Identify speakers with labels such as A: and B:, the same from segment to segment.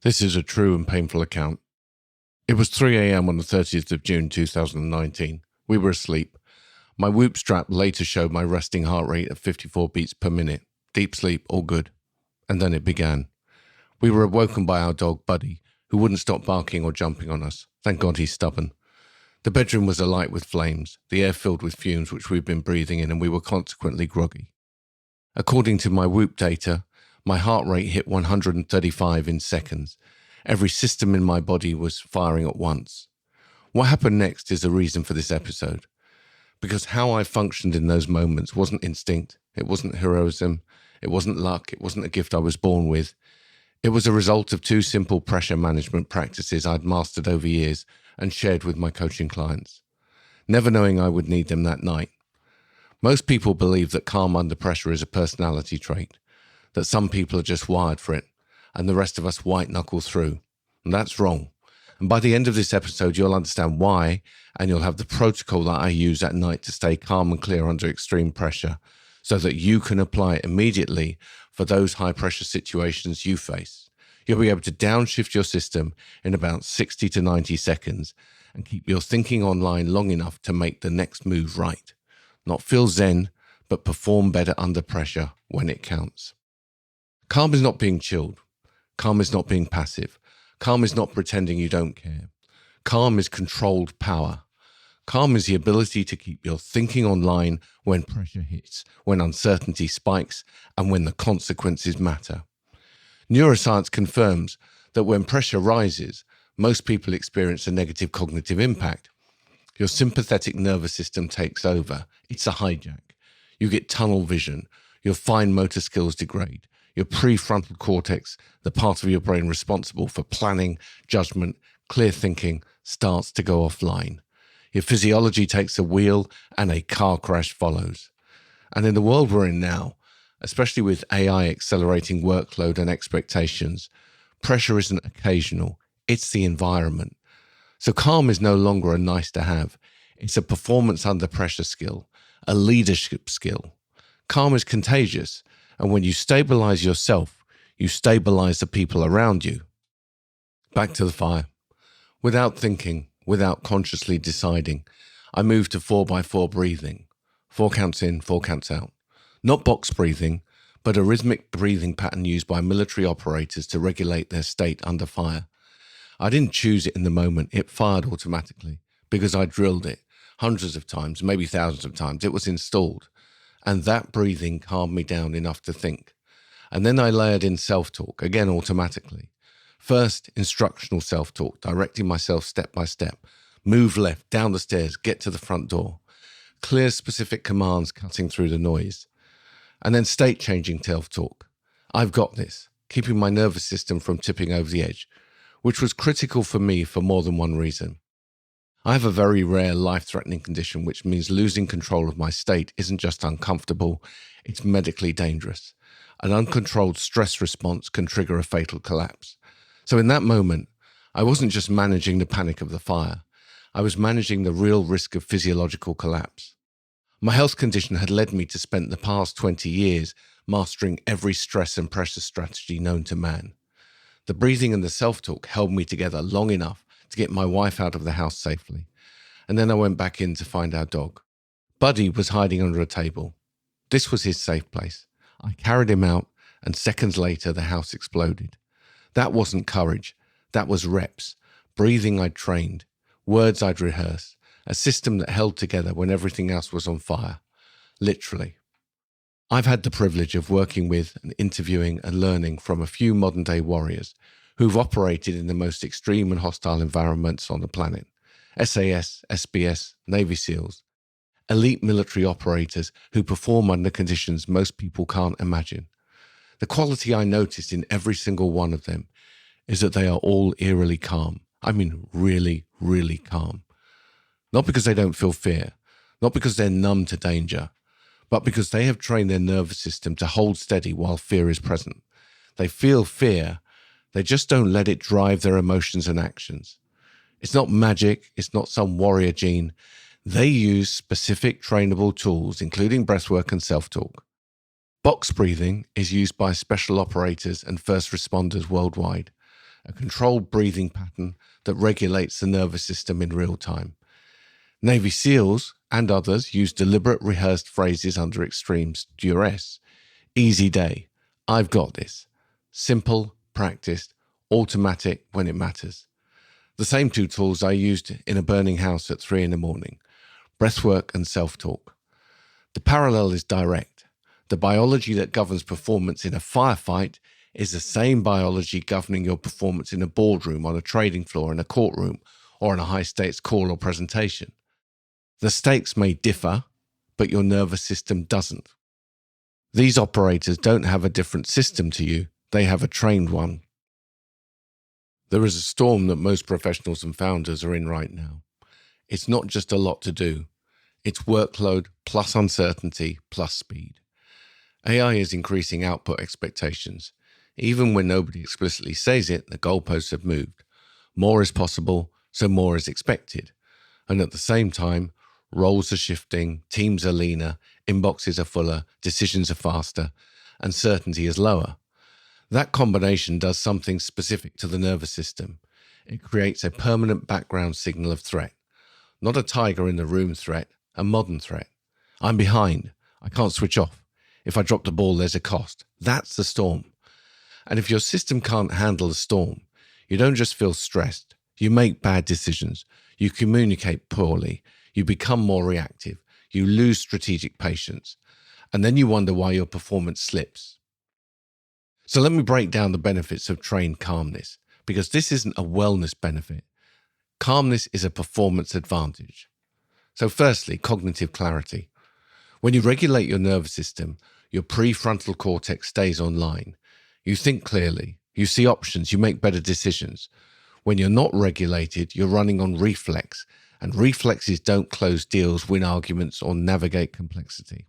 A: This is a true and painful account. It was 3 a.m. on the 30th of June 2019. We were asleep. My Whoop strap later showed my resting heart rate at 54 beats per minute. Deep sleep, all good. And then it began. We were awoken by our dog, Buddy, who wouldn't stop barking or jumping on us. Thank God he's stubborn. The bedroom was alight with flames, the air filled with fumes which we'd been breathing in, and we were consequently groggy. According to my Whoop data, my heart rate hit 135 in seconds. Every system in my body was firing at once. What happened next is the reason for this episode. Because how I functioned in those moments wasn't instinct, it wasn't heroism, it wasn't luck, it wasn't a gift I was born with. It was a result of two simple pressure management practices I'd mastered over years and shared with my coaching clients, never knowing I would need them that night. Most people believe that calm under pressure is a personality trait, that some people are just wired for it, and the rest of us white knuckle through. And that's wrong. And by the end of this episode, you'll understand why, and you'll have the protocol that I use at night to stay calm and clear under extreme pressure, so that you can apply it immediately for those high pressure situations you face. You'll be able to downshift your system in about 60 to 90 seconds and keep your thinking online long enough to make the next move right. Not feel zen, but perform better under pressure when it counts. Calm is not being chilled. Calm is not being passive. Calm is not pretending you don't care. Calm is controlled power. Calm is the ability to keep your thinking online when pressure hits, when uncertainty spikes, and when the consequences matter. Neuroscience confirms that when pressure rises, most people experience a negative cognitive impact. Your sympathetic nervous system takes over. It's a hijack. You get tunnel vision. Your fine motor skills degrade. Your prefrontal cortex, the part of your brain responsible for planning, judgment, clear thinking, starts to go offline. Your physiology takes a wheel and a car crash follows. And in the world we're in now, especially with AI accelerating workload and expectations, pressure isn't occasional, it's the environment. So calm is no longer a nice to have. It's a performance under pressure skill, a leadership skill. Calm is contagious. And when you stabilize yourself, you stabilize the people around you. Back to the fire. Without thinking, without consciously deciding, I moved to 4x4 breathing. 4 counts in, 4 counts out. Not box breathing, but a rhythmic breathing pattern used by military operators to regulate their state under fire. I didn't choose it in the moment. It fired automatically because I drilled it hundreds of times, maybe thousands of times. It was installed. And that breathing calmed me down enough to think. And then I layered in self-talk, again automatically. First, instructional self-talk, directing myself step by step. Move left, down the stairs, get to the front door. Clear, specific commands cutting through the noise. And then state-changing self-talk. I've got this, keeping my nervous system from tipping over the edge, which was critical for me for more than one reason. I have a very rare life-threatening condition, which means losing control of my state isn't just uncomfortable, it's medically dangerous. An uncontrolled stress response can trigger a fatal collapse. So in that moment, I wasn't just managing the panic of the fire, I was managing the real risk of physiological collapse. My health condition had led me to spend the past 20 years mastering every stress and pressure strategy known to man. The breathing and the self-talk held me together long enough to get my wife out of the house safely. And then I went back in to find our dog. Buddy was hiding under a table. This was his safe place. I carried him out, and seconds later the house exploded. That wasn't courage. That was reps. Breathing I'd trained. Words I'd rehearsed. A system that held together when everything else was on fire. Literally. I've had the privilege of working with and interviewing and learning from a few modern-day warriors who've operated in the most extreme and hostile environments on the planet. SAS, SBS, Navy SEALs. Elite military operators who perform under conditions most people can't imagine. The quality I noticed in every single one of them is that they are all eerily calm. I mean really, really calm. Not because they don't feel fear, not because they're numb to danger, but because they have trained their nervous system to hold steady while fear is present. They feel fear, they just don't let it drive their emotions and actions. It's not magic, it's not some warrior gene. They use specific trainable tools, including breathwork and self-talk. Box breathing is used by special operators and first responders worldwide. a controlled breathing pattern that regulates the nervous system in real time. Navy SEALs and others use deliberate rehearsed phrases under extreme duress. Easy day. I've got this. Simple, practiced, automatic when it matters. The same two tools I used in a burning house at 3 a.m, breathwork and self-talk. The parallel is direct. The biology that governs performance in a firefight is the same biology governing your performance in a boardroom, on a trading floor, in a courtroom, or in a high-stakes call or presentation. The stakes may differ, but your nervous system doesn't. These operators don't have a different system to you, they have a trained one. There is a storm that most professionals and founders are in right now. It's not just a lot to do. It's workload plus uncertainty plus speed. AI is increasing output expectations. Even when nobody explicitly says it, the goalposts have moved. More is possible, so more is expected. And at the same time, roles are shifting, teams are leaner, inboxes are fuller, decisions are faster, and certainty is lower. That combination does something specific to the nervous system. It creates a permanent background signal of threat. Not a tiger in the room threat, a modern threat. I'm behind. I can't switch off. If I drop the ball, there's a cost. That's the storm. And if your system can't handle the storm, you don't just feel stressed. You make bad decisions. You communicate poorly. You become more reactive. You lose strategic patience. And then you wonder why your performance slips. So let me break down the benefits of trained calmness, because this isn't a wellness benefit. Calmness is a performance advantage. So firstly, cognitive clarity. When you regulate your nervous system, your prefrontal cortex stays online. You think clearly, you see options, you make better decisions. When you're not regulated, you're running on reflex, and reflexes don't close deals, win arguments, or navigate complexity.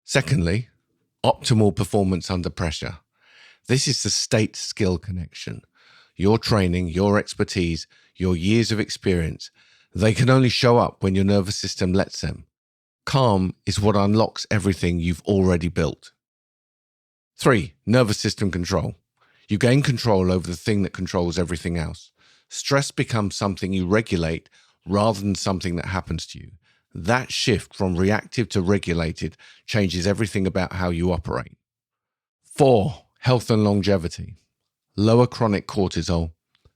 A: Secondly, optimal performance under pressure. This is the state-skill connection. Your training, your expertise, your years of experience, they can only show up when your nervous system lets them. Calm is what unlocks everything you've already built. 3. Nervous system control. You gain control over the thing that controls everything else. Stress becomes something you regulate rather than something that happens to you. That shift from reactive to regulated changes everything about how you operate. 4. Health and longevity. Lower chronic cortisol,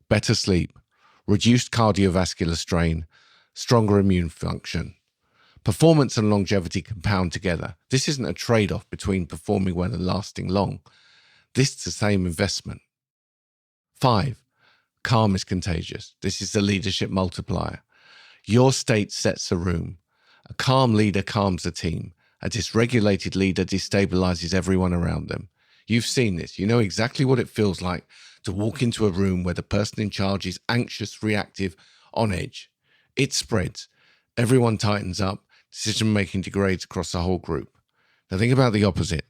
A: better sleep, reduced cardiovascular strain, stronger immune function. Performance and longevity compound together. This isn't a trade-off between performing well and lasting long. This is the same investment. 5. Calm is contagious. This is the leadership multiplier. Your state sets the room. A calm leader calms the team. A dysregulated leader destabilizes everyone around them. You've seen this. You know exactly what it feels like to walk into a room where the person in charge is anxious, reactive, on edge. It spreads. Everyone tightens up. Decision-making degrades across the whole group. Now think about the opposite.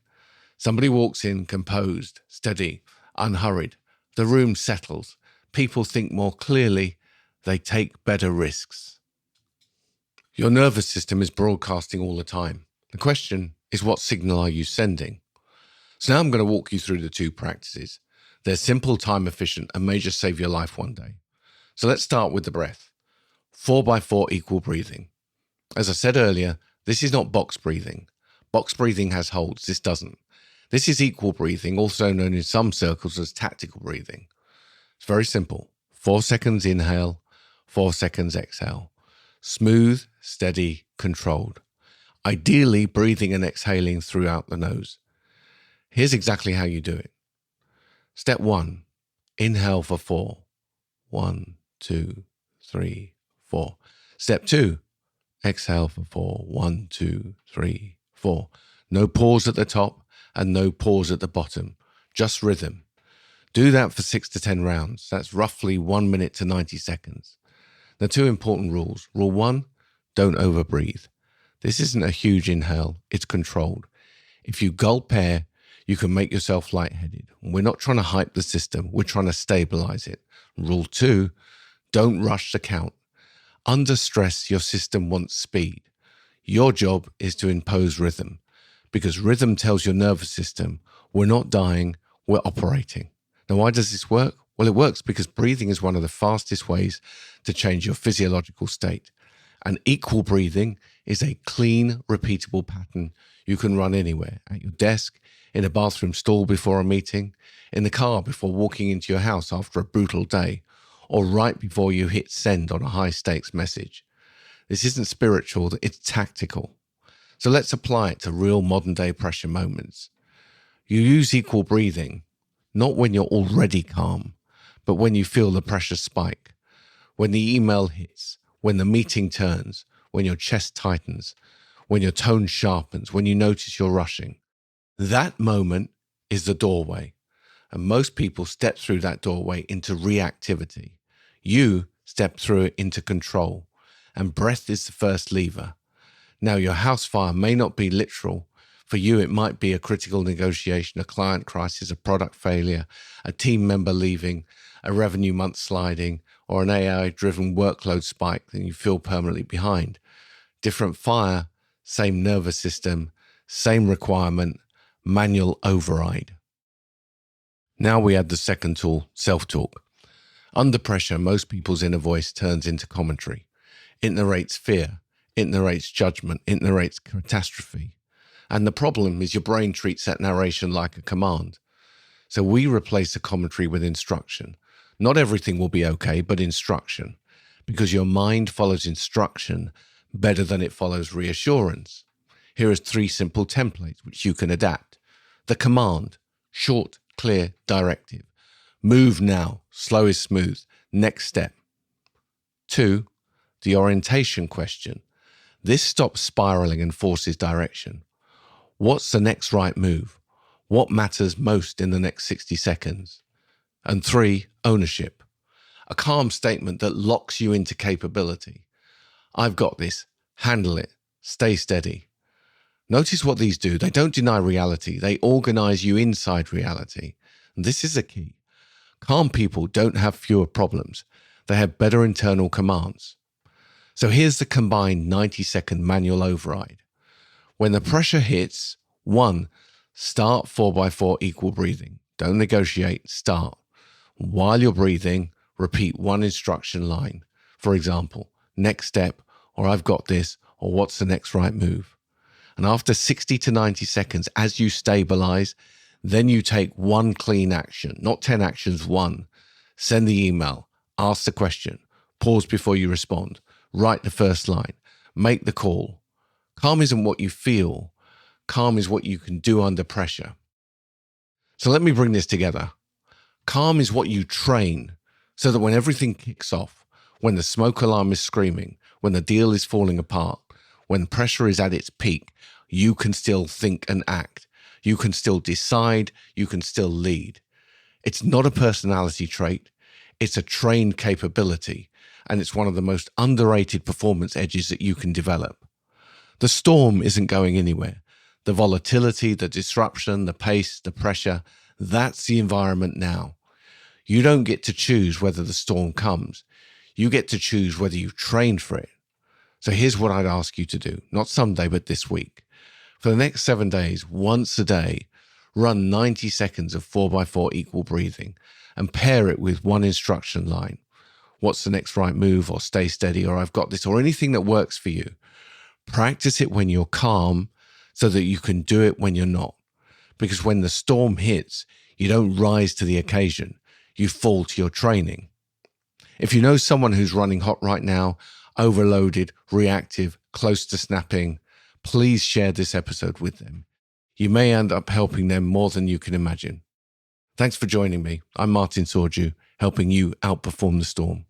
A: Somebody walks in composed, steady, unhurried. The room settles. People think more clearly. They take better risks. Your nervous system is broadcasting all the time. The question is, what signal are you sending? So now I'm going to walk you through the two practices. They're simple, time efficient, and may just save your life one day. So let's start with the breath. 4x4 equal breathing. As I said earlier, this is not box breathing. Box breathing has holds, this doesn't. This is equal breathing, also known in some circles as tactical breathing. It's very simple. 4 seconds inhale, 4 seconds exhale. Smooth, steady, controlled. Ideally, breathing and exhaling throughout the nose. Here's exactly how you do it. Step 1, inhale for 4. 1, 2, 3, 4. Step 2, exhale for 4. 1, 2, 3, 4. No pause at the top and no pause at the bottom, just rhythm. Do that for 6 to 10 rounds. That's roughly 1 minute to 90 seconds. Now, 2 important rules. Rule 1, don't overbreathe. This isn't a huge inhale, it's controlled. If you gulp air, you can make yourself lightheaded. We're not trying to hype the system, we're trying to stabilize it. Rule 2, don't rush the count. Under stress, your system wants speed. Your job is to impose rhythm, because rhythm tells your nervous system, we're not dying, we're operating. Now, why does this work? Well, it works because breathing is one of the fastest ways to change your physiological state. And equal breathing is a clean, repeatable pattern you can run anywhere, at your desk, in a bathroom stall before a meeting, in the car before walking into your house after a brutal day, or right before you hit send on a high-stakes message. This isn't spiritual, it's tactical. So let's apply it to real modern-day pressure moments. You use equal breathing, not when you're already calm, but when you feel the pressure spike, when the email hits, when the meeting turns, when your chest tightens, when your tone sharpens, when you notice you're rushing. That moment is the doorway, and most people step through that doorway into reactivity. You step through it into control, and breath is the first lever. Now, your house fire may not be literal. For you, it might be a critical negotiation, a client crisis, a product failure, a team member leaving, a revenue month sliding, or an AI-driven workload spike that you feel permanently behind. Different fire, same nervous system, same requirement, manual override. Now we add the second tool, self-talk. Under pressure, most people's inner voice turns into commentary. It narrates fear, it narrates judgment, it narrates catastrophe. And the problem is your brain treats that narration like a command. So we replace the commentary with instruction. Not everything will be okay, but instruction. Because your mind follows instruction better than it follows reassurance. Here are 3 simple templates which you can adapt. The command, short, clear, directive. Move now, slow is smooth, next step. 2, the orientation question. This stops spiraling and forces direction. What's the next right move? What matters most in the next 60 seconds? And 3, ownership. A calm statement that locks you into capability. I've got this. Handle it. Stay steady. Notice what these do. They don't deny reality. They organize you inside reality. And this is a key. Calm people don't have fewer problems. They have better internal commands. So here's the combined 90-second manual override. When the pressure hits, 1, start 4x4 equal breathing. Don't negotiate, start. While you're breathing, repeat one instruction line. For example, next step, or I've got this, or what's the next right move? And after 60 to 90 seconds, as you stabilize, then you take 1 clean action, not 10 actions, 1. Send the email, ask the question, pause before you respond, write the first line, make the call. Calm isn't what you feel. Calm is what you can do under pressure. So let me bring this together. Calm is what you train so that when everything kicks off, when the smoke alarm is screaming, when the deal is falling apart, when pressure is at its peak, you can still think and act. You can still decide. You can still lead. It's not a personality trait. It's a trained capability, and it's one of the most underrated performance edges that you can develop. The storm isn't going anywhere. The volatility, the disruption, the pace, the pressure, that's the environment now. You don't get to choose whether the storm comes. You get to choose whether you've trained for it. So here's what I'd ask you to do, not someday, but this week. For the next 7 days, once a day, run 90 seconds of 4x4 equal breathing and pair it with 1 instruction line. What's the next right move, or stay steady, or I've got this, or anything that works for you. Practice it when you're calm so that you can do it when you're not. Because when the storm hits, you don't rise to the occasion. You fall to your training. If you know someone who's running hot right now, overloaded, reactive, close to snapping, please share this episode with them. You may end up helping them more than you can imagine. Thanks for joining me. I'm Martin Sorgiu, helping you outperform the storm.